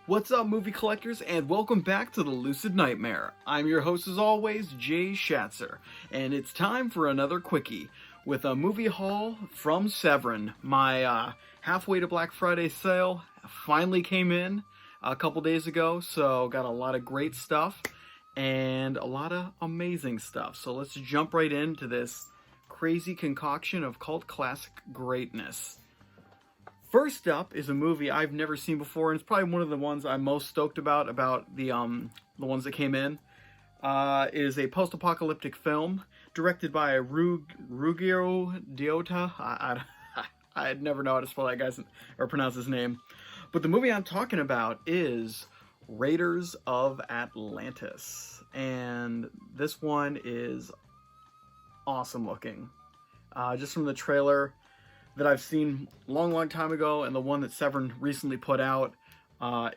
What's up, movie collectors, and welcome back to the Lucid Nightmare. I'm your host, as always, Jay Schatzer, and it's time for another Quickie with a movie haul from Severin. My halfway to Black Friday sale finally came in a couple days ago, so got a lot of great stuff and a lot of amazing stuff. So let's jump right into this crazy concoction of cult classic greatness. First up is a movie I've never seen before, and it's probably one of the ones I'm most stoked about the ones that came in. Is a post-apocalyptic film directed by Ruggiero Deotta. I'd never know how to spell that guy's or pronounce his name. But the movie I'm talking about is Raiders of Atlantis, and this one is awesome looking. Just from the trailer that I've seen long time ago and the one that Severin recently put out,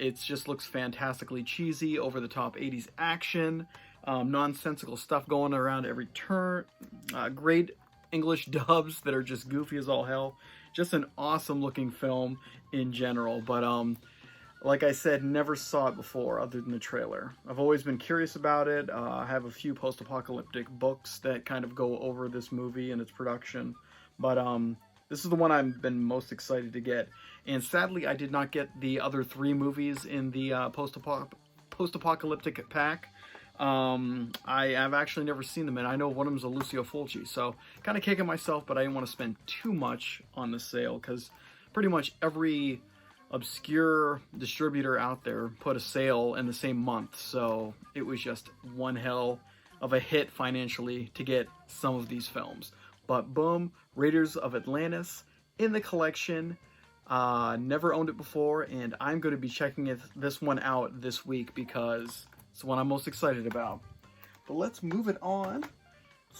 it just looks fantastically cheesy, over-the-top 80s action, nonsensical stuff going around every turn, great English dubs that are just goofy as all hell. Just an awesome looking film in general, but like I said, never saw it before other than the trailer. I've always been curious about it. I have a few post-apocalyptic books that kind of go over this movie and its production, but this is the one I've been most excited to get. And sadly, I did not get the other 3 movies in the post-apocalyptic pack. I have actually never seen them, and I know one of them is a Lucio Fulci, so kind of kicking myself, but I didn't want to spend too much on the sale, because pretty much every obscure distributor out there put a sale in the same month, so it was just one hell of a hit financially to get some of these films. But boom, Raiders of Atlantis in the collection. Never owned it before, and I'm going to be checking this one out this week because it's the one I'm most excited about. But let's move it on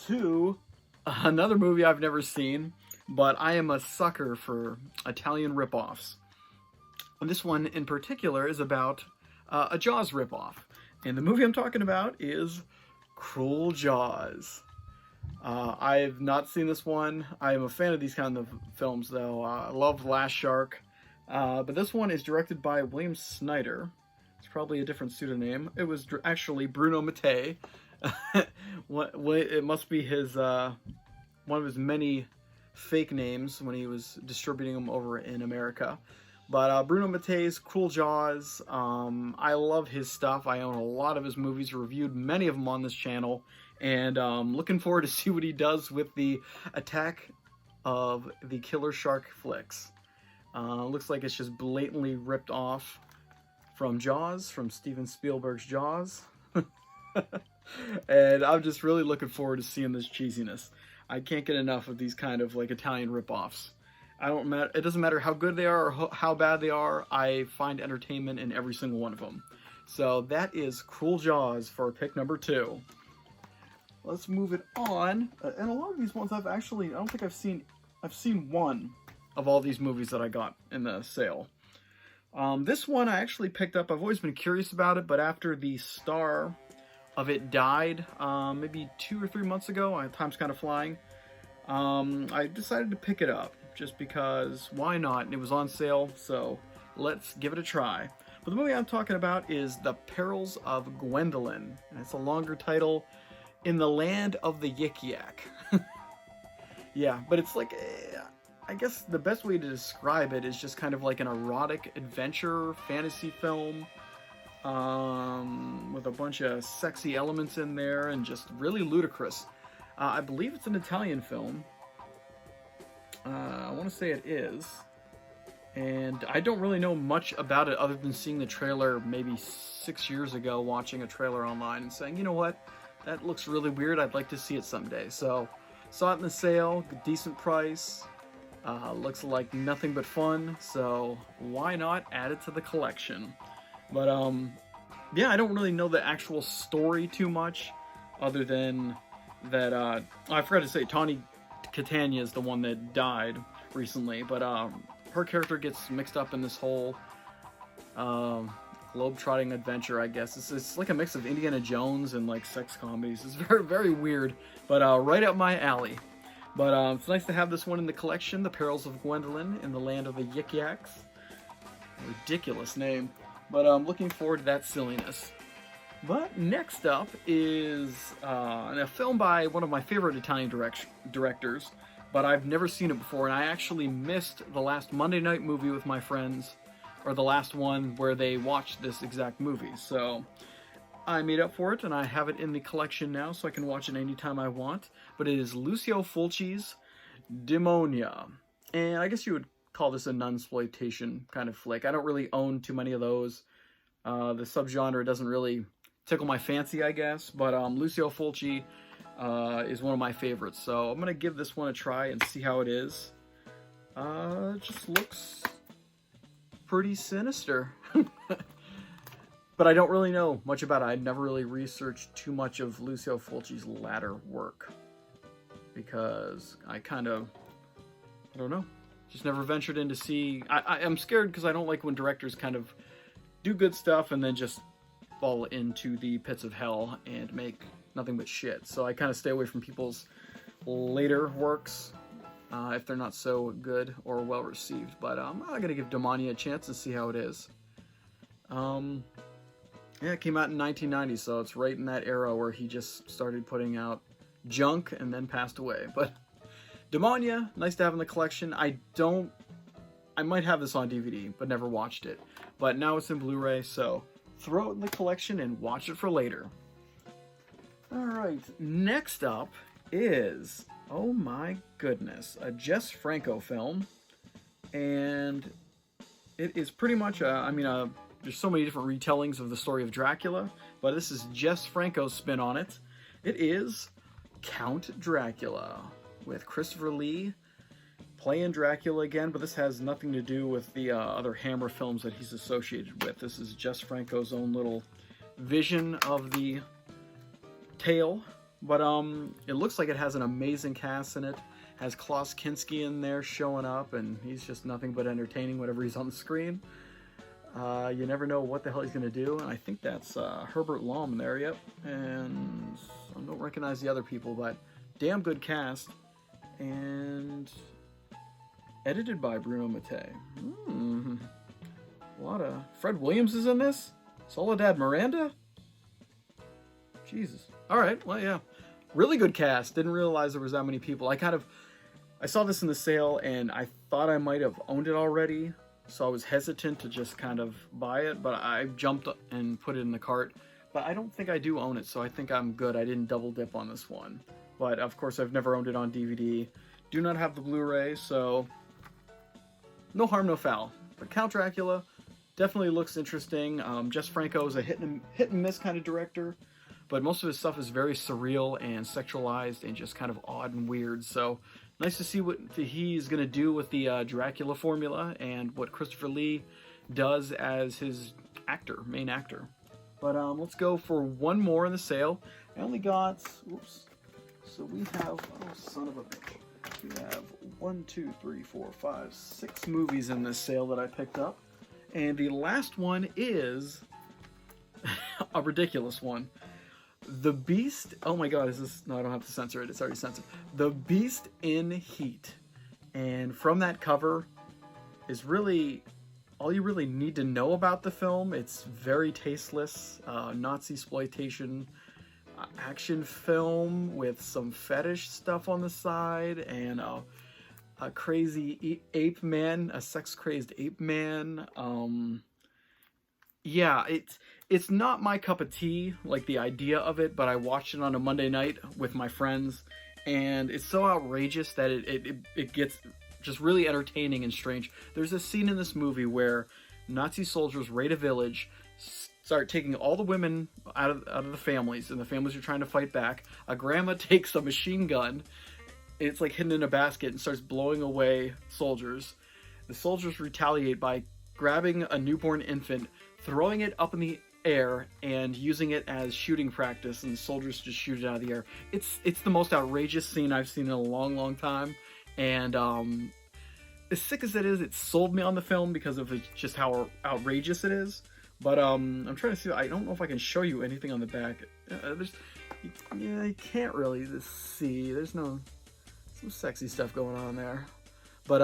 to another movie I've never seen, but I am a sucker for Italian ripoffs. And this one in particular is about a Jaws ripoff. And the movie I'm talking about is Cruel Jaws. I've not seen this one. I am a fan of these kind of films, though. I love Last Shark. But this one is directed by William Snyder. It's probably a different pseudonym. It was actually Bruno Mattei. It must be his one of his many fake names when he was distributing them over in America. But Bruno Mattei's Cruel Jaws, I love his stuff. I own a lot of his movies, reviewed many of them on this channel, and looking forward to see what he does with the Attack of the Killer Shark flicks. Looks like it's just blatantly ripped off from Jaws, from Steven Spielberg's Jaws. And I'm just really looking forward to seeing this cheesiness. I can't get enough of these kind of like Italian ripoffs. It doesn't matter how good they are or how bad they are. I find entertainment in every single one of them. So that is Cruel Jaws for pick number 2. Let's move it on. And a lot of these ones I don't think I've seen one of all these movies that I got in the sale. This one I actually picked up. I've always been curious about it, but after the star of it died, maybe 2 or 3 months ago, time's kind of flying, I decided to pick it up just because why not? And it was on sale, so let's give it a try. But the movie I'm talking about is The Perils of Gwyndelyn, and it's a longer title, In the Land of the Yik Yak. Yeah, but it's like, I guess the best way to describe it is just kind of like an erotic adventure fantasy film with a bunch of sexy elements in there and just really ludicrous. I believe it's an Italian film. I want to say it is. And I don't really know much about it other than seeing the trailer maybe 6 years ago, watching a trailer online and saying, you know what, that looks really weird, I'd like to see it someday. So, saw it in the sale, decent price, looks like nothing but fun, so why not add it to the collection? But, yeah, I don't really know the actual story too much, other than that, I forgot to say, Tawny Catania is the one that died recently, but, her character gets mixed up in this whole globe-trotting adventure, I guess. It's like a mix of Indiana Jones and like sex comedies. It's very weird, but right up my alley. But it's nice to have this one in the collection, The Perils of Gwyndelyn in the Land of the Yik Yaks. Ridiculous name. But I'm looking forward to that silliness. But next up is a film by one of my favorite Italian directors, but I've never seen it before, and I actually missed the last Monday night movie with my friends, or the last one where they watched this exact movie. So I made up for it, and I have it in the collection now, so I can watch it anytime I want. But it is Lucio Fulci's Demonia, and I guess you would call this a nunsploitation kind of flick. I don't really own too many of those. The subgenre doesn't really tickle my fancy, I guess, but Lucio Fulci is one of my favorites, so I'm gonna give this one a try and see how it is. It just looks pretty sinister. But I don't really know much about it. I'd never really researched too much of Lucio Fulci's latter work, because I don't know, just never ventured in to see. I'm scared because I don't like when directors kind of do good stuff and then just fall into the pits of hell and make nothing but shit. So I kind of stay away from people's later works if they're not so good or well received. But I'm gonna give Demonia a chance and see how it is. Yeah, it came out in 1990, so it's right in that era where he just started putting out junk and then passed away. But Demonia, nice to have in the collection. I might have this on DVD, but never watched it. But now it's in Blu-ray, so throw it in the collection and watch it for later. Alright, next up is, oh my goodness, a Jess Franco film. And it is pretty much, there's so many different retellings of the story of Dracula, but this is Jess Franco's spin on it. It is Count Dracula, with Christopher Lee playing Dracula again, but this has nothing to do with the other Hammer films that he's associated with. This is Jess Franco's own little vision of the tale, but it looks like it has an amazing cast in it. Has Klaus Kinski in there showing up, and he's just nothing but entertaining whenever he's on the screen. You never know what the hell he's going to do, and I think that's Herbert Lom there, yep. And I don't recognize the other people, but damn good cast. And edited by Bruno Mattei. A lot of... Fred Williams is in this? Soledad Miranda? Jesus. Alright, well, yeah. Really good cast. Didn't realize there was that many people. I saw this in the sale, and I thought I might have owned it already, so I was hesitant to just kind of buy it, but I jumped and put it in the cart. But I don't think I do own it, so I think I'm good. I didn't double dip on this one. But, of course, I've never owned it on DVD. Do not have the Blu-ray, so no harm, no foul. But Count Dracula definitely looks interesting. Jess Franco is a hit and miss kind of director, but most of his stuff is very surreal and sexualized and just kind of odd and weird. So nice to see what he's going to do with the Dracula formula and what Christopher Lee does as his main actor. But let's go for one more in the sale. I only got, oops. So we have, oh son of a bitch. We have 1, 2, 3, 4, 5, 6 movies in this sale that I picked up. And the last one is a ridiculous one. The Beast, oh my god, no, I don't have to censor it, it's already censored. The Beast in Heat. And from that cover is really all you really need to know about the film. It's very tasteless, Nazi-sploitation action film with some fetish stuff on the side, and a crazy ape man, a sex-crazed ape man. Yeah, it's not my cup of tea, like the idea of it, but I watched it on a Monday night with my friends, and it's so outrageous that it gets just really entertaining and strange. There's a scene in this movie where Nazi soldiers raid a village, start taking all the women out of the families, and the families are trying to fight back. A grandma takes a machine gun, it's like hidden in a basket, and starts blowing away soldiers. The soldiers retaliate by grabbing a newborn infant, throwing it up in the air, and using it as shooting practice, and the soldiers just shoot it out of the air. It's the most outrageous scene I've seen in a long, long time, and as sick as it is, it sold me on the film because of just how outrageous it is. But I'm trying to see. I don't know if I can show you anything on the back. You can't really see. There's some sexy stuff going on there. But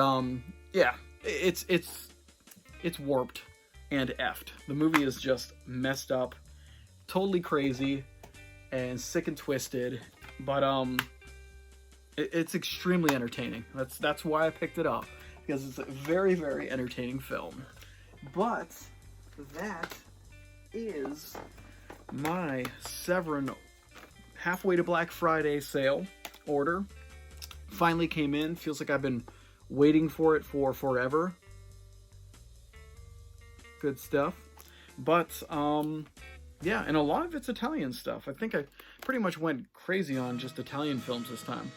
yeah, it's warped, and effed. The movie is just messed up, totally crazy, and sick and twisted, but it's extremely entertaining. That's why I picked it up, because it's a very, very entertaining film. But that is my Severin halfway to Black Friday sale order. Finally came in. Feels like I've been waiting for it for forever. Good stuff. But yeah, and a lot of it's Italian stuff. I think I pretty much went crazy on just Italian films this time.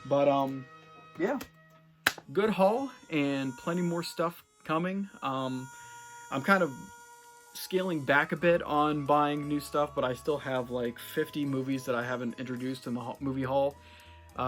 But yeah, good haul and plenty more stuff coming. I'm kind of scaling back a bit on buying new stuff, but I still have like 50 movies that I haven't introduced in the movie haul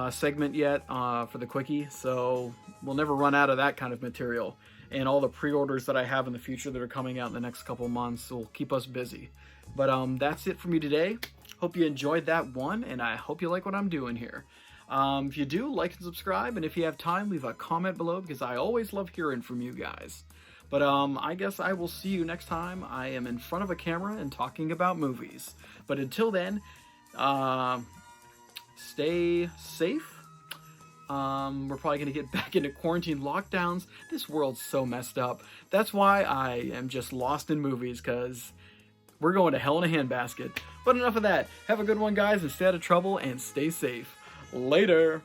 segment yet for the Quickie, so we'll never run out of that kind of material. And all the pre-orders that I have in the future that are coming out in the next couple months will keep us busy. But that's it for me today. Hope you enjoyed that one, and I hope you like what I'm doing here. If you do, like and subscribe, and if you have time, leave a comment below, because I always love hearing from you guys. But I guess I will see you next time I am in front of a camera and talking about movies. But until then, stay safe. We're probably going to get back into quarantine lockdowns. This world's so messed up. That's why I am just lost in movies, because we're going to hell in a handbasket. But enough of that. Have a good one, guys, and stay out of trouble, and stay safe. Later.